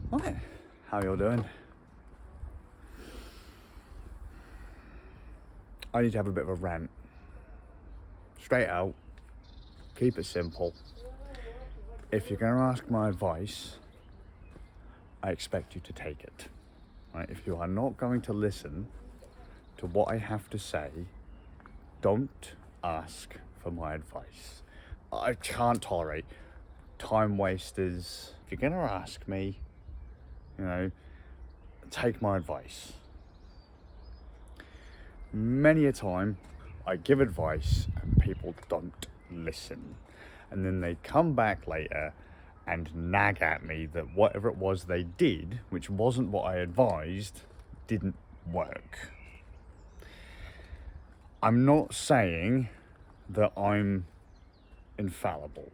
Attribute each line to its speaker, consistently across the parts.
Speaker 1: Hi, how y'all doing? I need to have a bit of a rant. Straight out, keep it simple. If you're going to ask my advice, I expect you to take it. Right? If you are not going to listen to what I have to say, don't ask for my advice. I can't tolerate time wasters. If you're going to ask me, take my advice. Many a time I give advice and people don't listen, and then they come back later and nag at me that whatever it was they did, which wasn't what I advised, didn't work. I'm not saying that I'm infallible,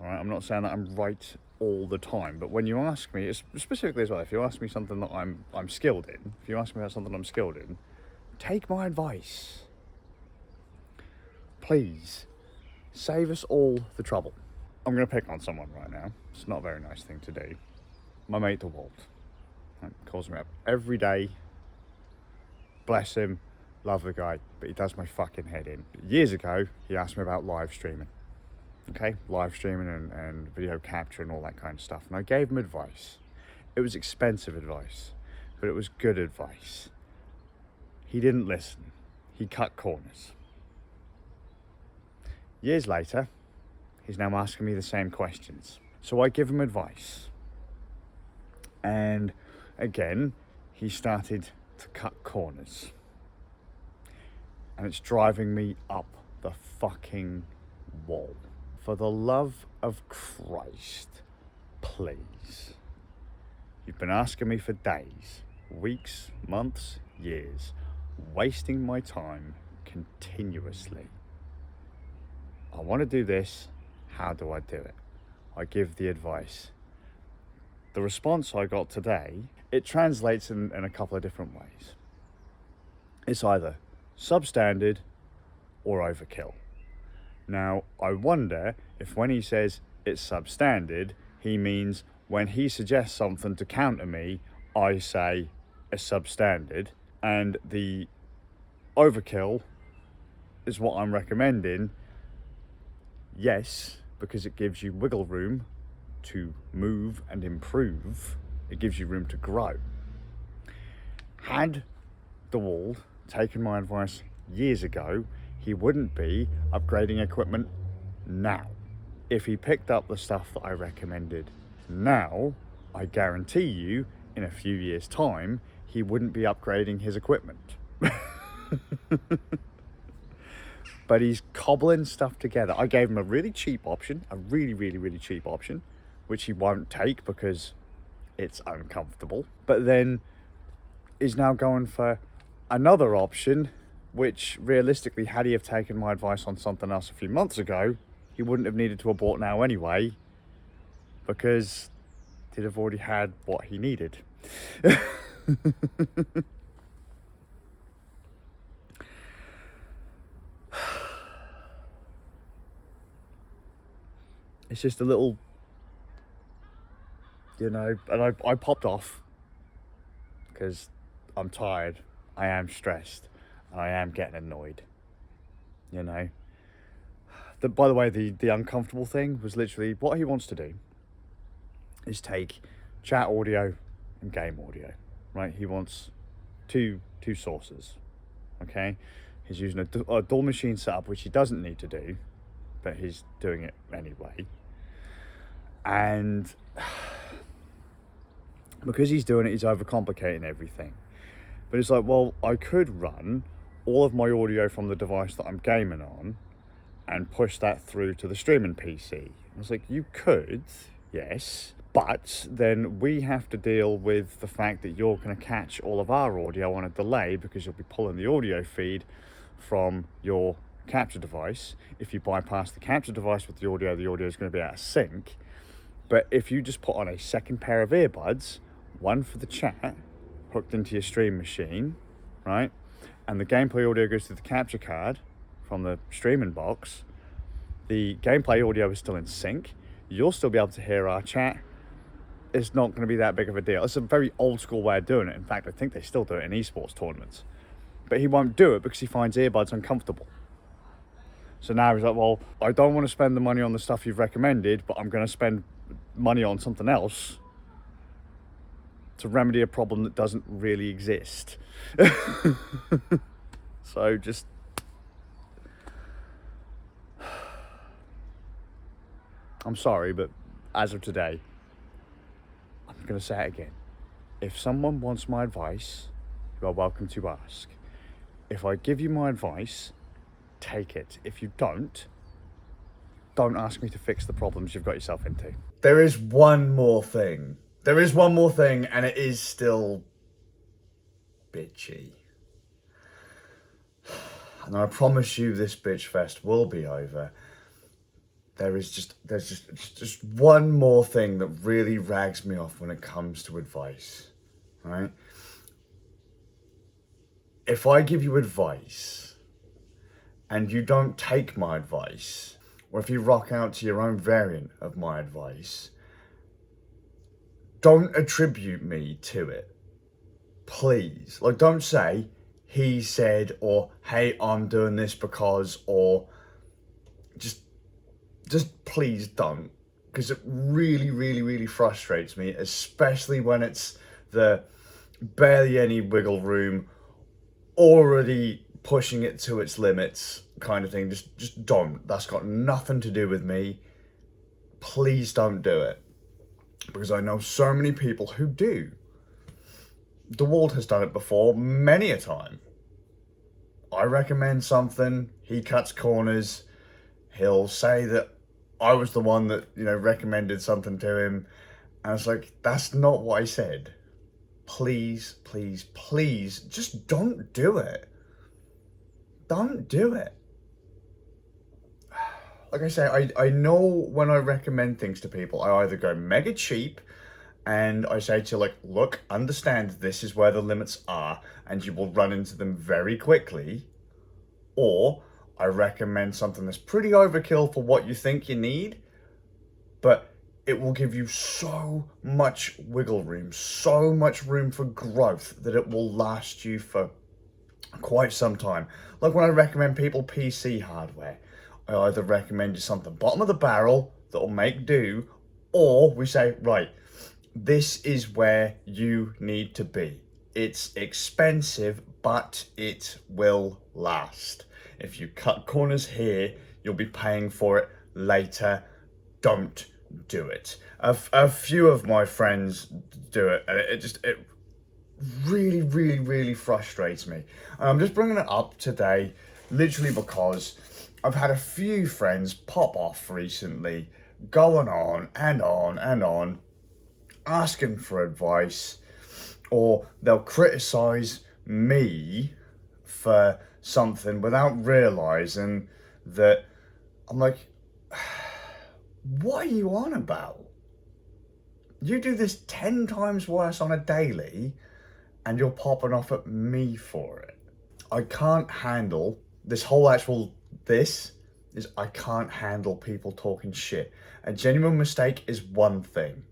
Speaker 1: all right? I'm not saying that I'm right all the time, but when you ask me, specifically as well, if you ask me something that I'm skilled in, if you ask me about something I'm skilled in, take my advice. Please, save us all the trouble. I'm going to pick on someone right now. It's not a very nice thing to do. My mate DeWalt calls me up every day. Bless him, love the guy, but he does my fucking head in. Years ago, he asked me about live streaming. Okay, live streaming and video capture and all that kind of stuff. And I gave him advice. It was expensive advice, but it was good advice. He didn't listen. He cut corners. Years later, he's now asking me the same questions. So I give him advice. And again, he started to cut corners. And it's driving me up the fucking wall. For the love of Christ, please. You've been asking me for days, weeks, months, years, wasting my time continuously. I want to do this. How do I do it? I give the advice. The response I got today, it translates in a couple of different ways. It's either substandard or overkill. Now, I wonder if when he says it's substandard, he means when he suggests something to counter me, I say it's substandard, and the overkill is what I'm recommending. Yes, because it gives you wiggle room to move and improve. It gives you room to grow. Had DeWalt taken my advice years ago, he wouldn't be upgrading equipment now. If he picked up the stuff that I recommended now, I guarantee you, in a few years' time, he wouldn't be upgrading his equipment. But he's cobbling stuff together. I gave him a really cheap option, a really, really, really cheap option, which he won't take because it's uncomfortable. But then he's now going for another option, which realistically, had he have taken my advice on something else a few months ago, he wouldn't have needed to abort now anyway, because he'd have already had what he needed. It's just a little, and I popped off because I'm tired, I am stressed, and I am getting annoyed, By the way, the uncomfortable thing was literally what he wants to do is take chat audio and game audio, right? He wants two sources, okay? He's using a dual machine setup, which he doesn't need to do, but he's doing it anyway. And because he's doing it, he's overcomplicating everything. But it's like, well, I could run all of my audio from the device that I'm gaming on and push that through to the streaming PC. I was like, you could, yes, but then we have to deal with the fact that you're going to catch all of our audio on a delay because you'll be pulling the audio feed from your capture device. If you bypass the capture device with the audio is going to be out of sync. But if you just put on a second pair of earbuds, one for the chat, hooked into your stream machine, right? And the gameplay audio goes to the capture card from the streaming box, the gameplay audio is still in sync. You'll still be able to hear our chat it's not going to be that big of a deal. It's a very old school way of doing it. In fact, I think they still do it in esports tournaments. But he won't do it because he finds earbuds uncomfortable. So now he's like, well, I don't want to spend the money on the stuff you've recommended, but I'm going to spend money on something else to remedy a problem that doesn't really exist. So just... I'm sorry, but as of today, I'm going to say it again. If someone wants my advice, you are welcome to ask. If I give you my advice, take it. If you don't ask me to fix the problems you've got yourself into. There is one more thing. And it is still bitchy. And I promise you this bitch fest will be over. There's just one more thing that really rags me off when it comes to advice, right? If I give you advice and you don't take my advice, or if you rock out to your own variant of my advice, don't attribute me to it. Please. Like, don't say, he said, or hey, I'm doing this because, or just please don't. Because it really, really, really frustrates me, especially when it's the barely any wiggle room, already pushing it to its limits kind of thing. Just don't. That's got nothing to do with me. Please don't do it. Because I know so many people who do. DeWalt has done it before many a time. I recommend something, he cuts corners, he'll say that I was the one that, recommended something to him. And it's like, that's not what I said. Please, please, please, just don't do it. Don't do it. Like I say, I know when I recommend things to people, I either go mega cheap and I say to you, like, look, understand this is where the limits are and you will run into them very quickly. Or I recommend something that's pretty overkill for what you think you need, but it will give you so much wiggle room, so much room for growth that it will last you for quite some time. Like when I recommend people PC hardware, I either recommend you something bottom of the barrel that will make do, or we say, right, this is where you need to be. It's expensive, but it will last. If you cut corners here, you'll be paying for it later. Don't do it. A few of my friends do it, and it really, really, really frustrates me. And I'm just bringing it up today, literally because I've had a few friends pop off recently, going on and on and on, asking for advice, or they'll criticize me for something without realizing that I'm like, what are you on about? You do this 10 times worse on a daily and you're popping off at me for it. I can't handle this whole I can't handle people talking shit. A genuine mistake is one thing,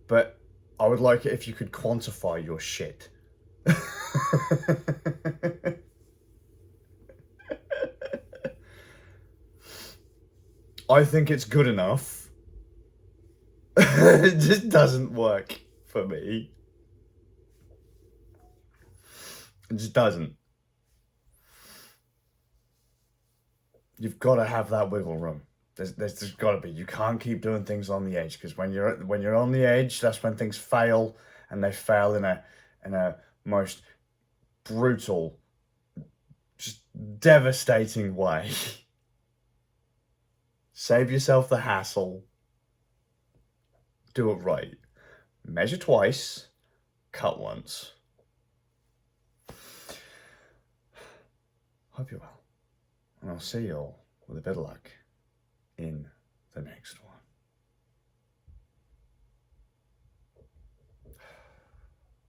Speaker 1: but I would like it if you could quantify your shit. I think it's good enough. It just doesn't work for me. It just doesn't. You've got to have that wiggle room. There's got to be. You can't keep doing things on the edge, because when you're on the edge, that's when things fail, and they fail in a most brutal, just devastating way. Save yourself the hassle. Do it right. Measure twice, cut once. Hope you're well. And I'll see you all with a bit of luck in the next one.